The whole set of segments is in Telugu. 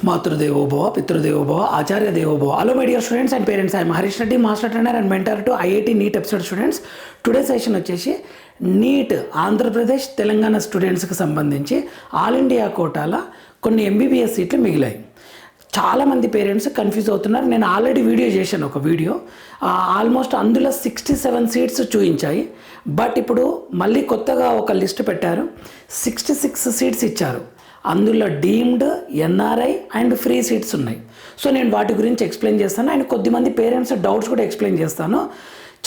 మాతృదేవోభవ పితృదేవోభవ ఆచార్య దేవోభవ. Hello my dear students and parents, I am Harish Reddy, master trainer and mentor to IIT NEET episode students. Today session వచ్చేసి నీట్ ఆంధ్రప్రదేశ్ తెలంగాణ స్టూడెంట్స్కి సంబంధించి ఆల్ ఇండియా కోటాల కొన్ని ఎంబీబీఎస్ సీట్లు మిగిలాయి. చాలామంది పేరెంట్స్ కన్ఫ్యూజ్ అవుతున్నారు. నేను ఆల్రెడీ వీడియో చేశాను, ఒక వీడియో ఆల్మోస్ట్ అందులో 67 సీట్స్ చూపించాయి. బట్ ఇప్పుడు మళ్ళీ కొత్తగా ఒక లిస్ట్ పెట్టారు, 66 సీట్స్ ఇచ్చారు. అందులో deemed, NRI and free seats ఉన్నాయి. సో నేను వాటి గురించి ఎక్స్ప్లెయిన్ చేస్తాను అండ్ కొద్దిమంది పేరెంట్స్ డౌట్స్ కూడా ఎక్స్ప్లెయిన్ చేస్తాను.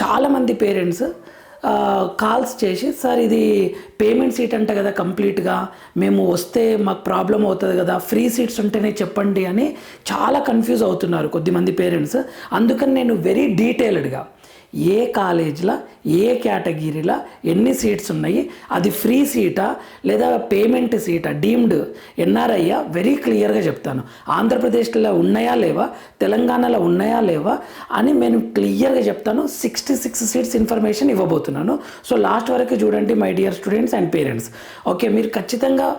చాలామంది పేరెంట్స్ కాల్స్ చేసి, సార్ ఇది పేమెంట్ సీట్ అంట కదా కంప్లీట్గా, మేము వస్తే మాకు ప్రాబ్లం అవుతుంది కదా, ఫ్రీ సీట్స్ ఉంటేనే చెప్పండి అని చాలా కన్ఫ్యూజ్ అవుతున్నారు కొద్దిమంది పేరెంట్స్. అందుకని నేను వెరీ డీటెయిల్డ్గా ఏ కాలేజ్లో ఏ కేటగిరీలో ఎన్ని సీట్స్ ఉన్నాయి, అది ఫ్రీ సీటా లేదా పేమెంట్ సీటా, డీమ్డ్, ఎన్ఆర్ఐయా, వెరీ క్లియర్గా చెప్తాను. ఆంధ్రప్రదేశ్లో ఉన్నాయా లేవా, తెలంగాణలో ఉన్నాయా లేవా అని నేను క్లియర్గా చెప్తాను. 66 సీట్స్ ఇన్ఫర్మేషన్ ఇవ్వబోతున్నాను. సో లాస్ట్ వరకు చూడండి my dear students and parents. Okay, మీరు ఖచ్చితంగా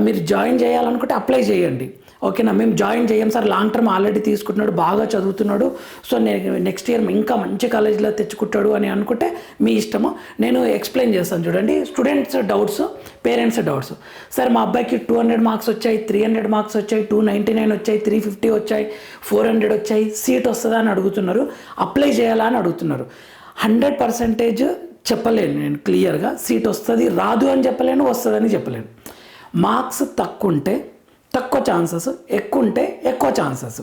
మీరు జాయిన్ చేయాలనుకుంటే అప్లై చేయండి. ఓకేనా, మేము జాయిన్ చేయం సార్, లాంగ్ టర్మ్ ఆల్రెడీ తీసుకుంటున్నాడు, బాగా చదువుతున్నాడు, సో నెక్స్ట్ ఇయర్ ఇంకా మంచి కాలేజీలో తెచ్చుకుంటాడు అని అనుకుంటే మీ ఇష్టము. నేను ఎక్స్ప్లెయిన్ చేస్తాను చూడండి. Students doubts, parents doubts. Sir మా అబ్బాయికి 200 మార్క్స్ వచ్చాయి, 300 మార్క్స్ వచ్చాయి, 299 వచ్చాయి, 350 వచ్చాయి, 400 వచ్చాయి, సీట్ వస్తుందా అని అడుగుతున్నారు, అప్లై చేయాలా అని అడుగుతున్నారు. 100% చెప్పలేను నేను క్లియర్గా, సీట్ వస్తుంది రాదు అని చెప్పలేను, వస్తుందని చెప్పలేను. మార్క్స్ తక్కువ ఉంటే తక్కువ ఛాన్సెస్, ఎక్కువ ఉంటే ఎక్కువ ఛాన్సెస్.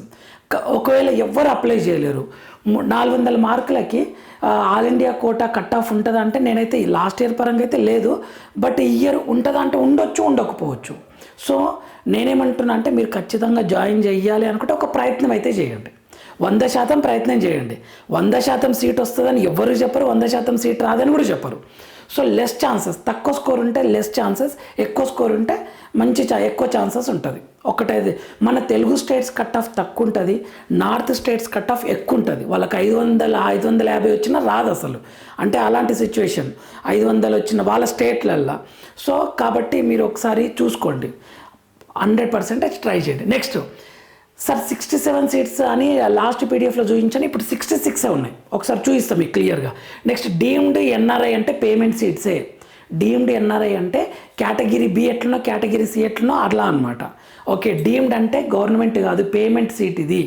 ఒకవేళ ఎవ్వరు అప్లై చేయలేరు, 400 మార్కులకి all India quota cut off ఉంటుందా అంటే నేనైతే లాస్ట్ ఇయర్ పరంగా అయితే లేదు, బట్ ఈ ఇయర్ ఉంటుందా అంటే ఉండొచ్చు, ఉండకపోవచ్చు. సో నేనేమంటున్నా అంటే మీరు ఖచ్చితంగా జాయిన్ చేయాలి అనుకుంటే ఒక ప్రయత్నం అయితే చేయండి, 100% ప్రయత్నం చేయండి. 100% సీట్ వస్తుందని ఎవ్వరు చెప్పరు, 100% సీట్ రాదని కూడా చెప్పరు. సో లెస్ ఛాన్సెస్, తక్కువ స్కోర్ ఉంటే లెస్ ఛాన్సెస్, ఎక్కువ స్కోర్ ఉంటే ఎక్కువ ఛాన్సెస్ ఉంటుంది. ఒకటేది మన తెలుగు స్టేట్స్ కట్ ఆఫ్ తక్కువ ఉంటుంది, నార్త్ స్టేట్స్ కట్ ఆఫ్ ఎక్కువ ఉంటుంది. వాళ్ళకి 500-550 వచ్చినా రాదు అసలు, అంటే అలాంటి సిచ్యువేషన్. 500 వచ్చిన వాళ్ళ స్టేట్లల్లో. సో కాబట్టి మీరు ఒకసారి చూసుకోండి, 100% ట్రై చేయండి. నెక్స్ట్ సార్ 67 సీట్స్ అని లాస్ట్ పీడిఎఫ్లో చూపించాను, ఇప్పుడు 66 ఉన్నాయి. ఒకసారి చూపిస్తాం మీకు క్లియర్గా. నెక్స్ట్ డీమ్డ్ ఎన్ఆర్ఐ అంటే పేమెంట్ సీట్సే. డీమ్డ్ ఎన్ఆర్ఐ అంటే కేటగిరీ బి ఎట్లనో కేటగిరీ సి ఎట్లనో అట్లా అనమాట. ఓకే, డీమ్డ్ అంటే గవర్నమెంట్ కాదు, పేమెంట్ సీట్ ఇది.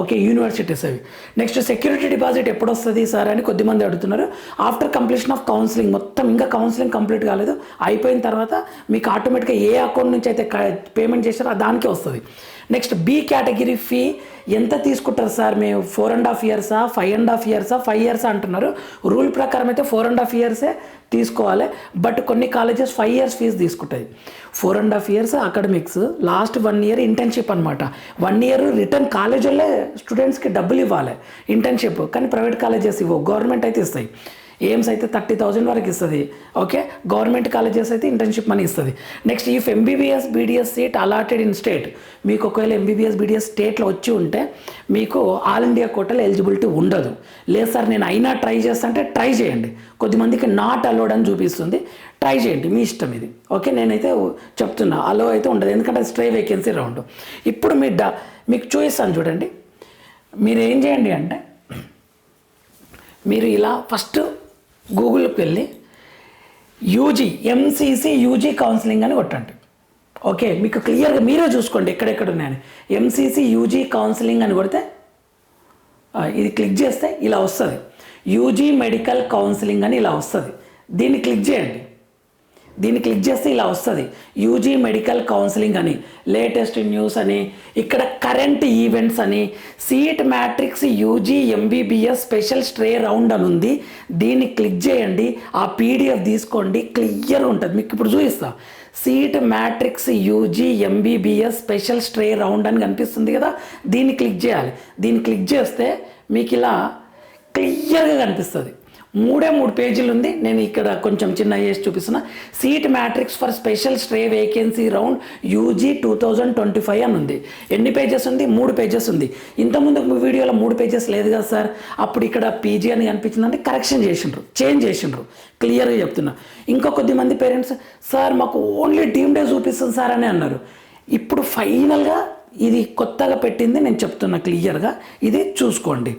ఓకే, యూనివర్సిటీస్ అవి. నెక్స్ట్ సెక్యూరిటీ డిపాజిట్ ఎప్పుడు వస్తుంది సార్ అని కొద్దిమంది అడుగుతున్నారు. ఆఫ్టర్ కంప్లీషన్ ఆఫ్ కౌన్సిలింగ్, మొత్తం ఇంకా కౌన్సిలింగ్ కంప్లీట్ కాలేదు, అయిపోయిన తర్వాత మీకు ఆటోమేటిక్గా ఏ అకౌంట్ నుంచి అయితే పేమెంట్ చేశారో దానికే వస్తుంది. నెక్స్ట్ బి కేటగిరీ ఫీ ఎంత తీసుకుంటారు సార్, మేము 4.5 ఇయర్సా, 5.5 ఇయర్సా, 5 ఇయర్సా అంటున్నారు. రూల్ ప్రకారం అయితే 4.5 ఇయర్సే తీసుకోవాలి, బట్ కొన్ని కాలేజెస్ 5 ఇయర్స్ ఫీజు తీసుకుంటాయి. 4.5 years academics, last 1 year internship అనమాట. 1 ఇయర్ రిటర్న్ కాలేజీలే స్టూడెంట్స్కి డబ్బులు ఇవ్వాలి ఇంటర్న్షిప్, కానీ ప్రైవేట్ కాలేజెస్ ఇవ్వవు, గవర్నమెంట్ అయితే ఇస్తాయి. ఎయిమ్స్ అయితే 30,000 వరకు ఇస్తుంది. ఓకే, గవర్నమెంట్ కాలేజెస్ అయితే ఇంటర్న్షిప్ మనీ ఇస్తుంది. Next if MBBS BDS seat allotted in state, మీకు ఒకవేళ ఎంబీబీఎస్ బీడీఎస్ స్టేట్లో వచ్చి ఉంటే మీకు ఆల్ ఇండియా కోటాలో ఎలిజిబిలిటీ ఉండదు. లేదు సార్ నేను అయినా ట్రై చేస్తా అంటే ట్రై చేయండి. కొద్దిమందికి నాట్ అలౌడ్ అని చూపిస్తుంది, ట్రై చేయండి, మీ ఇష్టం ఇది. ఓకే, నేనైతే చెప్తున్నా అలో అయితే ఉండదు, ఎందుకంటే స్ట్రే వేకెన్సీ రౌండ్. ఇప్పుడు మీకు చూపిస్తాను చూడండి. మీరు ఏం చేయండి అంటే, మీరు ఇలా ఫస్ట్ గూగుల్కి వెళ్ళి యూజీ ఎంసీసీ యూజీ కౌన్సిలింగ్ అని కొట్టండి. ఓకే, మీకు క్లియర్గా మీరే చూసుకోండి ఎక్కడెక్కడ ఉన్నాయని. ఎంసీసీ యూజీ కౌన్సిలింగ్ అని కొడితే ఇది క్లిక్ చేస్తే ఇలా వస్తుంది, యూజీ మెడికల్ కౌన్సిలింగ్ అని ఇలా వస్తుంది. దీన్ని క్లిక్ చేయండి. దీన్ని క్లిక్ చేస్తే ఇలా వస్తుంది, యూజీ మెడికల్ కౌన్సిలింగ్ అని, లేటెస్ట్ న్యూస్ అని, ఇక్కడ కరెంట్ ఈవెంట్స్ అని, seat matrix UG MBBS special stray round అని ఉంది. దీన్ని క్లిక్ చేయండి, ఆ పీడిఎఫ్ తీసుకోండి, క్లియర్ ఉంటుంది. మీకు ఇప్పుడు చూపిస్తా, seat matrix UG MBBS special stray round అని కనిపిస్తుంది కదా, దీన్ని క్లిక్ చేయాలి. దీన్ని క్లిక్ చేస్తే మీకు ఇలా క్లియర్గా కనిపిస్తుంది. 3 పేజీలు ఉంది, నేను ఇక్కడ కొంచెం చిన్న చేసి చూపిస్తున్నా. Seat matrix for special stray vacancy round UG 2025 అని ఉంది. ఎన్ని పేజెస్ ఉంది? 3 పేజెస్ ఉంది. ఇంతకుముందు వీడియోలో 3 పేజెస్ లేదు కదా సార్, అప్పుడు ఇక్కడ పీజీ అని కనిపించిందంటే కరెక్షన్ చేసిండ్రు, చేంజ్ చేసిండ్రు, క్లియర్గా చెప్తున్నా. ఇంకా కొద్దిమంది పేరెంట్స్ సార్ మాకు ఓన్లీ డీమ్డే చూపిస్తుంది సార్ అని అన్నారు. ఇప్పుడు ఫైనల్గా ఇది కొత్తగా పెట్టింది నేను చెప్తున్నా క్లియర్గా, ఇది చూసుకోండి.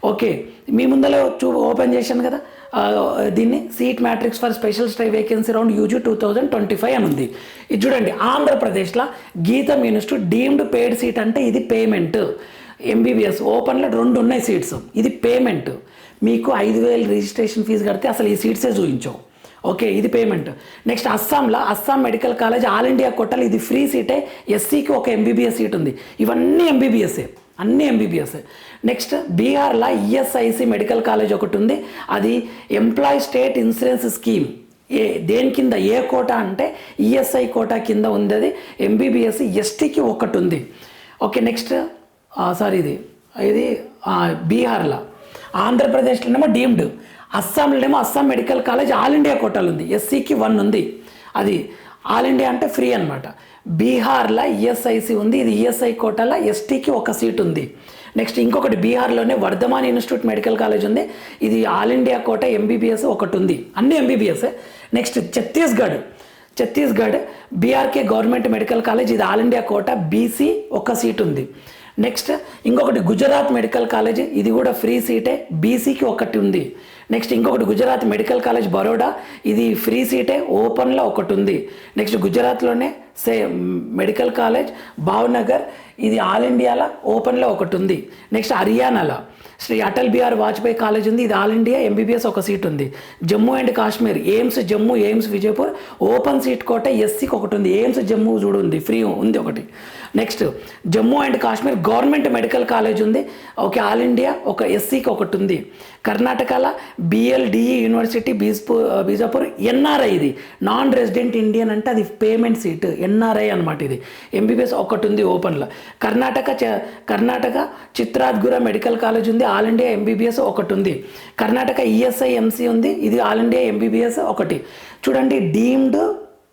ఓకే, మీ ముందర ఓపెన్ చేశాను కదా దీన్ని, seat matrix for special stray vacancy round UG 2025 అని ఉంది. ఇది చూడండి, ఆంధ్రప్రదేశ్లో గీతం ఇన్స్టిట్యూట్ డీమ్డ్ పెయిడ్ సీట్ అంటే ఇది పేమెంట్. ఎంబీబీఎస్ ఓపెన్లో 2 ఉన్నాయి సీట్స్, ఇది పేమెంట్. మీకు 5,000 రిజిస్ట్రేషన్ ఫీజు కడితే అసలు ఈ సీట్సే చూపించవు. ఓకే, ఇది పేమెంట్. నెక్స్ట్ అస్సాంలో Assam medical college all India కోటాలో ఇది ఫ్రీ సీటే, ఎస్సీకి ఒక ఎంబీబీఎస్ సీట్ ఉంది. ఇవన్నీ ఎంబీబీఎస్ఏ, అన్నీ ఎంబీబీఎస్ఏ. నెక్స్ట్ బీహార్లో ఈఎస్ఐసి మెడికల్ కాలేజ్ ఒకటి ఉంది, అది ఎంప్లాయీ స్టేట్ ఇన్సూరెన్స్ స్కీమ్. దేని కింద, ఏ కోటా అంటే ఈఎస్ఐ కోటా కింద ఉంది. అది ఎంబీబీఎస్ ఎస్టీకి ఒకటి ఉంది. ఓకే, నెక్స్ట్ ఇది బీహార్లో. ఆంధ్రప్రదేశ్లోనేమో డీమ్డ్, అస్సాంలోనేమో Assam medical college all India కోటాలు ఉంది, ఎస్సీకి 1 ఉంది. అది ఆల్ ఇండియా అంటే ఫ్రీ అనమాట. బీహార్లో ఈఎస్ఐసి ఉంది, ఇది ఈఎస్ఐ కోటాలో ఎస్టీకి ఒక సీట్ ఉంది. నెక్స్ట్ ఇంకొకటి బీహార్లోనే వర్ధమాన్ ఇన్స్టిట్యూట్ మెడికల్ కాలేజ్ ఉంది, ఇది ఆల్ ఇండియా కోట ఎంబీబీఎస్ ఒకటి ఉంది, అన్ని MBBS. Next Chhattisgarh BRK government medical college, ఇది ఆల్ ఇండియా కోట, బీసీ ఒక సీట్ ఉంది. నెక్స్ట్ ఇంకొకటి గుజరాత్ మెడికల్ కాలేజ్, ఇది కూడా ఫ్రీ సీటే, బీసీకి ఒకటి ఉంది. నెక్స్ట్ ఇంకొకటి గుజరాత్ మెడికల్ కాలేజ్ బరోడా, ఇది ఫ్రీ సీటే, ఓపెన్లో ఒకటి ఉంది. నెక్స్ట్ గుజరాత్లోనే మెడికల్ కాలేజ్ భావ్నగర్, ఇది ఆల్ ఇండియాలో ఓపెన్లో ఒకటి ఉంది. నెక్స్ట్ హర్యానాలో శ్రీ అటల్ బిహారీ వాజ్పేయి కాలేజ్ ఉంది, ఇది ఆల్ ఇండియా ఎంబీబీఎస్ ఒక సీట్ ఉంది. Jammu and Kashmir AIIMS Jammu, AIIMS Vijaypur open seat quota ఎస్సీకి ఒకటి ఉంది. ఎయిమ్స్ జమ్మూ చూడు ఉంది, ఫ్రీ ఉంది ఒకటి. Next Jammu and Kashmir government medical college ఉంది, ఓకే, ఆల్ ఇండియా ఒక ఎస్సీకి ఒకటి ఉంది. కర్ణాటకలో బిఎల్డిఈ యూనివర్సిటీ బీజాపూర్ ఎన్ఆర్ఐ, ఇది నాన్ రెసిడెంట్ ఇండియన్ అంటే అది పేమెంట్ సీట్, ఎన్ఆర్ఐ అనమాట. ఇది ఎంబీబీఎస్ ఒకటి ఉంది ఓపెన్లో. కర్ణాటక చిత్రాద్గుర మెడికల్ కాలేజ్ ఉంది, ఆల్ ఇండియా ఎంబీబీఎస్ ఒకటి ఉంది. కర్ణాటక ఈఎస్ఐ ఎంసీ ఉంది, ఇది ఆల్ ఇండియా ఎంబీబీఎస్ ఒకటి. చూడండి, డీమ్డ్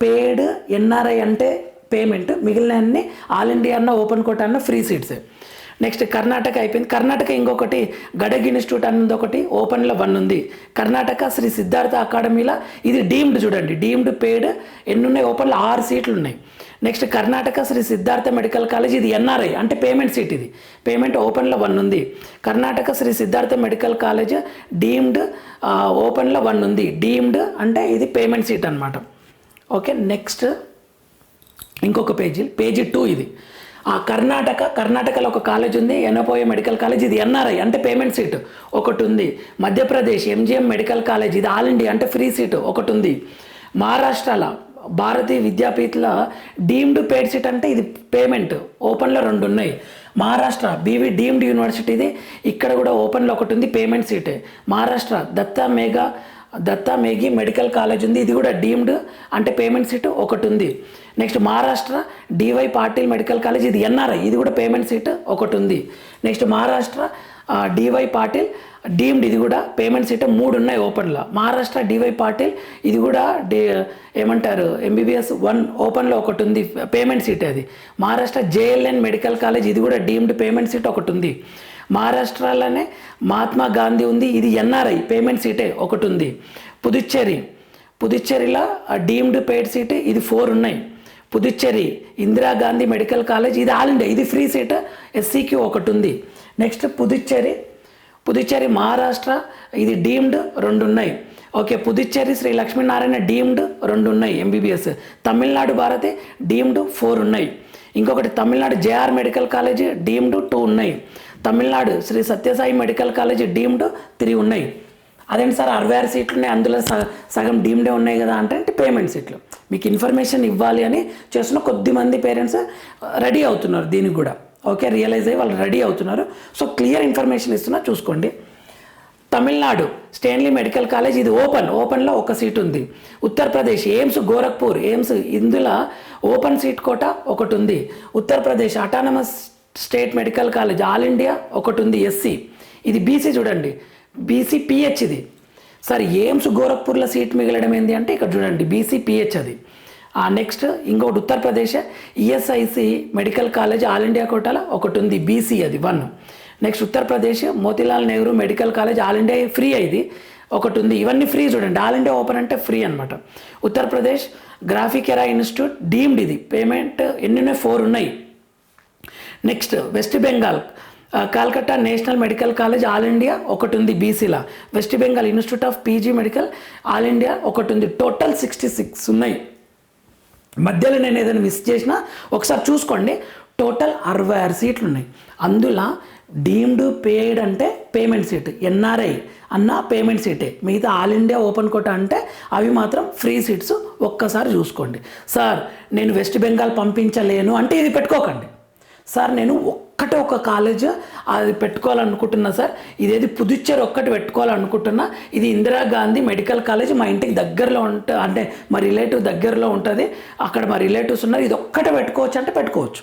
పెయిడ్ ఎన్ఆర్ఐ అంటే పేమెంట్, మిగిలిన అన్ని ఆల్ ఇండియా అన్న ఓపెన్ కోటా అన్న ఫ్రీ సీట్సే. నెక్స్ట్ కర్ణాటక అయిపోయింది. కర్ణాటక ఇంకొకటి గడగ్ ఇన్స్టిట్యూట్ అన్నది ఒకటి ఓపెన్లో 1 ఉంది. కర్ణాటక శ్రీ సిద్ధార్థ అకాడమీలో ఇది డీమ్డ్, చూడండి డీమ్డ్ పెయిడ్ ఎన్ని ఉన్నాయి, ఓపెన్లో 6 సీట్లు ఉన్నాయి. Next Karnataka Shri Siddhartha medical college, ఇది ఎన్ఆర్ఐ అంటే పేమెంట్ సీట్, ఇది పేమెంట్ ఓపెన్లో 1 ఉంది. Karnataka Shri Siddhartha medical college deemed ఓపెన్లో 1 ఉంది. డీమ్డ్ అంటే ఇది పేమెంట్ సీట్ అనమాట. ఓకే, నెక్స్ట్ ఇంకొక పేజీ 2 ఇది. కర్ణాటకలో ఒక కాలేజ్ ఉంది, ఎనపోయ మెడికల్ కాలేజ్, ఇది ఎన్ఆర్ఐ అంటే పేమెంట్ సీట్ ఒకటి ఉంది. మధ్యప్రదేశ్ ఎంజిఎం మెడికల్ కాలేజ్, ఇది ఆల్ ఇండియా అంటే ఫ్రీ సీట్ ఒకటి ఉంది. మహారాష్ట్రలో భారతీయ విద్యాపీఠలో డీమ్డ్ పెయిడ్ సీట్ అంటే ఇది పేమెంట్, ఓపెన్లో 2 ఉన్నాయి. మహారాష్ట్ర బీవీ డీమ్డ్ యూనివర్సిటీ, ఇది ఇక్కడ కూడా ఓపెన్లో ఒకటి ఉంది, పేమెంట్ సీటే. మహారాష్ట్ర దత్తా మేఘీ మెడికల్ కాలేజ్ ఉంది, ఇది కూడా డీమ్డ్ అంటే పేమెంట్ సీటు ఒకటి ఉంది. Next Maharashtra D Y Patil medical college, ఇది ఎన్ఆర్ఐ, ఇది కూడా పేమెంట్ సీటు ఒకటి ఉంది. Next Maharashtra D Y Patil deemed, ఇది కూడా పేమెంట్ సీట్ 3 ఉన్నాయి ఓపెన్లో. మహారాష్ట్ర డివై పాటిల్ ఇది కూడా ఏమంటారు ఎంబీబీఎస్ 1 ఓపెన్లో ఒకటి ఉంది, పేమెంట్ సీట్ అది. మహారాష్ట్ర జేఎల్ఎన్ మెడికల్ కాలేజ్, ఇది కూడా డీమ్డ్ పేమెంట్ సీట్ ఒకటి ఉంది. మహారాష్ట్రలోనే మహాత్మా గాంధీ ఉంది, ఇది ఎన్ఆర్ఐ పేమెంట్ సీటే ఒకటి ఉంది. పుదుచ్చేరిలో డీమ్డ్ పెయిడ్ సీట్ ఇది 4 ఉన్నాయి. పుదుచ్చేరి ఇందిరాగాంధీ మెడికల్ కాలేజ్, ఇది ఆల్ ఇండియా, ఇది ఫ్రీ సీట్, ఎస్సీకి ఒకటి ఉంది. నెక్స్ట్ పుదుచ్చేరి మహారాష్ట్ర, ఇది డీమ్డ్ 2 ఉన్నాయి. ఓకే, పుదుచ్చేరి శ్రీ లక్ష్మీనారాయణ డీమ్డ్ 2 ఉన్నాయి ఎంబీబీఎస్. తమిళనాడు భారతి డీమ్డ్ 4 ఉన్నాయి. ఇంకొకటి Tamil Nadu JR medical college deemed 2 ఉన్నాయి. Tamil Nadu Shri Sathya Sai medical college deemed 3 ఉన్నాయి. అదేంటి సార్ 66 సీట్లు ఉన్నాయి, అందులో సగం డీమ్డే ఉన్నాయి కదా అంటే పేమెంట్ సీట్లు. మీకు ఇన్ఫర్మేషన్ ఇవ్వాలి అని చేస్తున్న కొద్దిమంది పేరెంట్స్ రెడీ అవుతున్నారు దీనికి కూడా. ఓకే, రియలైజ్ అయ్యి వాళ్ళు రెడీ అవుతున్నారు. సో క్లియర్ ఇన్ఫర్మేషన్ ఇస్తున్నా, చూసుకోండి. తమిళనాడు స్టేన్లీ మెడికల్ కాలేజ్, ఇది ఓపెన్లో 1 సీట్ ఉంది. ఉత్తరప్రదేశ్ ఎయిమ్స్ గోరఖ్పూర్, ఎయిమ్స్ ఇందులో ఓపెన్ సీట్ కోట ఒకటి ఉంది. Uttar Pradesh autonomous state medical college all India ఒకటి ఉంది, ఎస్సీ, ఇది బీసీ. చూడండి బీసీ పిహెచ్, ఇది సార్ ఎయిమ్స్ గోరఖ్పూర్లో సీట్ మిగలడం ఏంటి అంటే ఇక్కడ చూడండి బీసీ పిహెచ్ అది. నెక్స్ట్ ఇంకొకటి Uttar Pradesh ESIC medical college all India కోటాలో ఒకటి ఉంది, బీసీ అది 1. Next Uttar Pradesh Motilal Nehru medical college all India free ఇది ఒకటి ఉంది. ఇవన్నీ ఫ్రీ, చూడండి ఆల్ ఇండియా ఓపెన్ అంటే ఫ్రీ అనమాట. Uttar Pradesh Graphic Era Institute deemed, ఇది పేమెంట్ ఎన్ని ఉన్నాయి, 4 ఉన్నాయి. Next West Bengal Calcutta National Medical college all India ఒకటి ఉంది బీసీలా. West Bengal Institute of PG Medical all India ఒకటి ఉంది. టోటల్ 66 ఉన్నాయి. మధ్యలో నేను ఏదైనా మిస్ చేసినా ఒకసారి చూసుకోండి. టోటల్ 66 సీట్లు ఉన్నాయి. అందులో డీమ్డ్ పేడ్ అంటే పేమెంట్ సీట్, ఎన్ఆర్ఐ అన్న పేమెంట్ సీటే. మిగతా ఆల్ ఇండియా ఓపెన్ కోటా అంటే అవి మాత్రం ఫ్రీ సీట్స్. ఒక్కసారి చూసుకోండి. సార్ నేను వెస్ట్ బెంగాల్ పంపించలేను అంటే ఇది పెట్టుకోకండి. సార్ నేను ఒక్కటే ఒక కాలేజ్ అది పెట్టుకోవాలనుకుంటున్నా సార్, ఇదేది పుదుచ్చేరి ఒక్కటి పెట్టుకోవాలనుకుంటున్నా, ఇది ఇందిరాగాంధీ మెడికల్ కాలేజ్ మా ఇంటికి దగ్గరలో అంటే మా రిలేటివ్ దగ్గరలో ఉంటుంది, అక్కడ మా రిలేటివ్స్ ఉన్నారు, ఇది ఒక్కటే పెట్టుకోవచ్చు అంటే పెట్టుకోవచ్చు.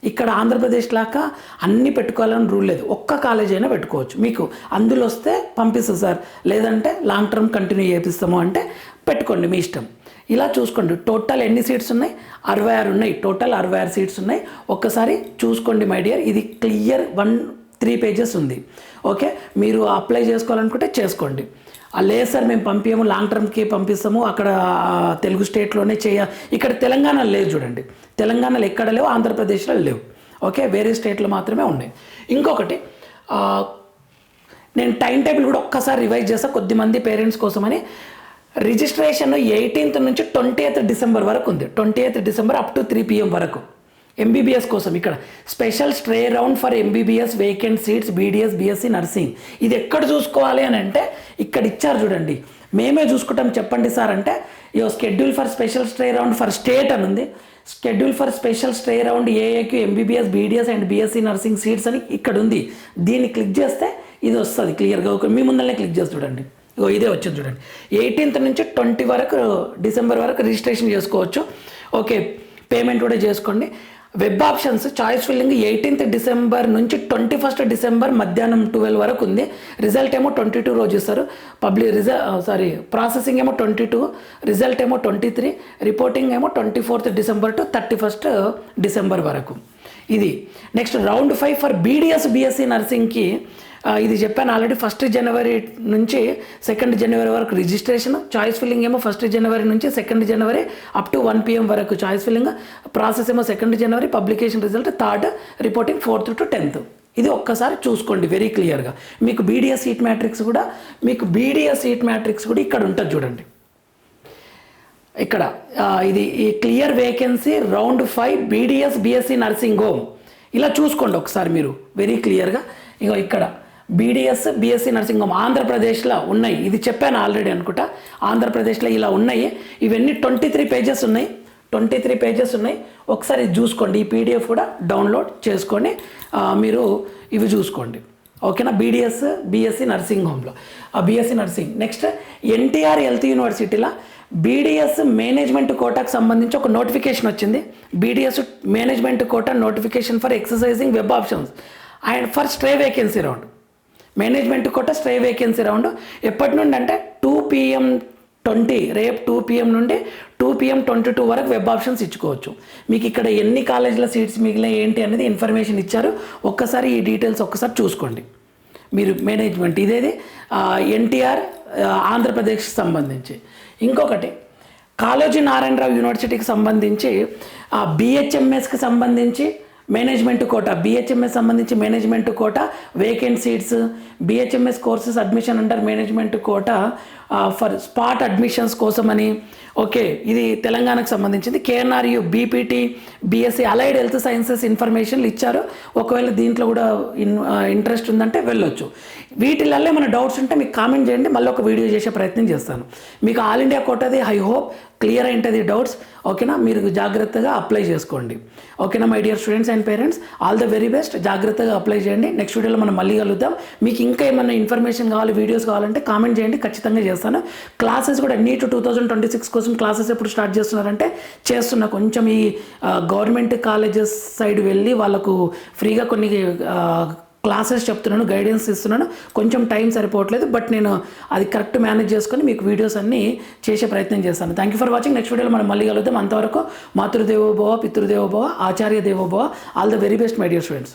ఇక్కడ ఆంధ్రప్రదేశ్ లాగా అన్నీ పెట్టుకోవాలని రూల్ లేదు. ఒక్క కాలేజ్ అయినా పెట్టుకోవచ్చు. మీకు అందులో వస్తే పంపిస్తాం సార్, లేదంటే లాంగ్ టర్మ్ కంటిన్యూ చేపిస్తాము అంటే పెట్టుకోండి, మీ ఇష్టం. ఇలా చూసుకోండి. టోటల్ ఎన్ని సీట్స్ ఉన్నాయి? 66 ఉన్నాయి. టోటల్ 66 సీట్స్ ఉన్నాయి. ఒక్కసారి చూసుకోండి మై డియర్. ఇది క్లియర్ 3 పేజెస్ ఉంది. ఓకే, మీరు అప్లై చేసుకోవాలనుకుంటే చేసుకోండి. లేదు సార్ మేము పంపించము, లాంగ్ టర్మ్కి పంపిస్తాము, అక్కడ తెలుగు స్టేట్లోనే ఇక్కడ తెలంగాణలో లేదు చూడండి. తెలంగాణలో ఎక్కడ లేవు, ఆంధ్రప్రదేశ్లో లేవు. ఓకే, వేరే స్టేట్లో మాత్రమే ఉన్నాయి. ఇంకొకటి నేను టైం టేబుల్ కూడా ఒక్కసారి రివైజ్ చేస్తా కొద్దిమంది పేరెంట్స్ కోసమని. రిజిస్ట్రేషన్ 18th నుంచి 20th డిసెంబర్ వరకు ఉంది. 20th December up to 3 PM వరకు ఎంబీబీఎస్ కోసం. ఇక్కడ special stray round for MBBS vacant seats BDS BSc nursing. ఇది ఎక్కడ చూసుకోవాలి అని అంటే ఇక్కడ ఇచ్చారు చూడండి. మేమే చూసుకుంటాం చెప్పండి సార్ అంటే schedule for special stray round for state అని ఉంది. Schedule for special stray round AAQ MBBS BDS and BSc nursing seats అని ఇక్కడ ఉంది. దీన్ని క్లిక్ చేస్తే ఇది వస్తుంది క్లియర్గా. మీ ముందరనే క్లిక్ చేసి చూడండి. ఇదే వచ్చింది చూడండి. 18th నుంచి 20 వరకు డిసెంబర్ వరకు రిజిస్ట్రేషన్ చేసుకోవచ్చు. ఓకే, పేమెంట్ కూడా చేసుకోండి. Web options choice filling 18th December నుంచి 21st డిసెంబర్ మధ్యాహ్నం 12 వరకు ఉంది. రిజల్ట్ ఏమో 22 రోజు ఇస్తారు. ప్రాసెసింగ్ ఏమో 22, రిజల్ట్ ఏమో 23, రిపోర్టింగ్ ఏమో 24th December to 31st December వరకు. ఇది next round 5 for BDS BSc నర్సింగ్కి ఇది చెప్పాను ఆల్రెడీ. 1st జనవరి నుంచి 2nd జనవరి వరకు రిజిస్ట్రేషన్. చాయిస్ ఫిల్లింగ్ ఏమో 1st జనవరి నుంచి 2nd January up to 1 PM వరకు చాయిస్ ఫిల్లింగ్. ప్రాసెస్ ఏమో 2nd January, publication result 3rd, reporting 4th to 10th. ఇది ఒక్కసారి చూసుకోండి వెరీ క్లియర్గా. మీకు బీడీఎస్ సీట్ మ్యాట్రిక్స్ కూడా ఇక్కడ ఉంటుంది చూడండి. ఇక్కడ ఇది ఈ clear vacancy round 5 BDS BSc nursing home. ఇలా చూసుకోండి ఒకసారి మీరు వెరీ క్లియర్గా. ఇక్కడ బీడీఎస్ బీఎస్సీ నర్సింగ్ హోమ్ ఆంధ్రప్రదేశ్లో ఉన్నాయి. ఇది చెప్పాను ఆల్రెడీ అనుకుంటా. ఆంధ్రప్రదేశ్లో ఇలా ఉన్నాయి. ఇవన్నీ 23 పేజెస్ ఉన్నాయి. 23 పేజెస్ ఉన్నాయి. ఒకసారి ఇది చూసుకోండి. ఈ పీడిఎఫ్ కూడా డౌన్లోడ్ చేసుకొని మీరు ఇవి చూసుకోండి. ఓకేనా, బీడీఎస్ బీఎస్సీ నర్సింగ్ హోమ్లో BSc nursing. Next NTR health యూనివర్సిటీలో బీడీఎస్ మేనేజ్మెంట్ కోటాకు సంబంధించి ఒక నోటిఫికేషన్ వచ్చింది. BDS management quota notification for exercising web options and for stray vacancy round. Management quota stray vacancy round ఎప్పటి నుండి అంటే 2 PM 20 రేపు 2 PM నుండి 2 PM 22 వరకు వెబ్ ఆప్షన్స్ ఇచ్చుకోవచ్చు. మీకు ఇక్కడ ఎన్ని కాలేజీల సీట్స్ మిగిలిన ఏంటి అనేది ఇన్ఫర్మేషన్ ఇచ్చారు. ఒక్కసారి ఈ డీటెయిల్స్ ఒక్కసారి చూసుకోండి మీరు. మేనేజ్మెంట్ ఇదేది ఎన్టీఆర్ ఆంధ్రప్రదేశ్కి సంబంధించి. ఇంకొకటి కాళోజీ నారాయణరావు యూనివర్సిటీకి సంబంధించి బిహెచ్ఎంఎస్కి సంబంధించి మేనేజ్మెంట్ కోటా, బిహెచ్ఎంఎస్ సంబంధించి management quota vacant seats, BHMS courses admission under management quota for spot admissions కోసమని. ఓకే, ఇది తెలంగాణకు సంబంధించింది. KNRU BPT BSc allied health sciences ఇన్ఫర్మేషన్లు ఇచ్చారు. ఒకవేళ దీంట్లో కూడా ఇంట్రెస్ట్ ఉందంటే వెళ్ళొచ్చు. వీటిల్లో ఏమైనా డౌట్స్ ఉంటే మీకు కామెంట్ చేయండి, మళ్ళీ ఒక వీడియో చేసే ప్రయత్నం చేస్తాను. మీకు ఆల్ ఇండియా కోటాది ఐ హోప్ క్లియర్ అయింటుంది డౌట్స్. ఓకేనా, మీరు జాగ్రత్తగా అప్లై చేసుకోండి. ఓకేనా my dear students and parents, all the very best. జాగ్రత్తగా అప్లై చేయండి. నెక్స్ట్ వీడియోలో మనం మళ్ళీ కలుద్దాం. మీకు ఇంకా ఏమైనా ఇన్ఫర్మేషన్ కావాలి, వీడియోస్ కావాలంటే కామెంట్ చేయండి, ఖచ్చితంగా చేస్తాను. క్లాసెస్ కూడా నీట్ 2026 కోసం క్లాసెస్ ఎప్పుడు స్టార్ట్ చేస్తున్నారంటే చేస్తున్నా. కొంచెం ఈ గవర్నమెంట్ కాలేజెస్ సైడ్ వెళ్ళి వాళ్ళకు ఫ్రీగా కొన్ని క్లాసెస్ చెప్తున్నాను, గైడెన్స్ ఇస్తున్నాను. కొంచెం టైం సరిపోవట్లేదు, బట్ నేను అది కరెక్ట్ మేనేజ్ చేసుకొని మీకు వీడియోస్ అన్నీ చేసే ప్రయత్నం చేస్తాను. Thank you for watching. Next వీడియోలో మనం మళ్ళీ కలుద్దాం. అంతవరకు మాతృదేవోభవ, పితృదేవోభవ, ఆచార్య దేవోభవ. All the very best my dear students.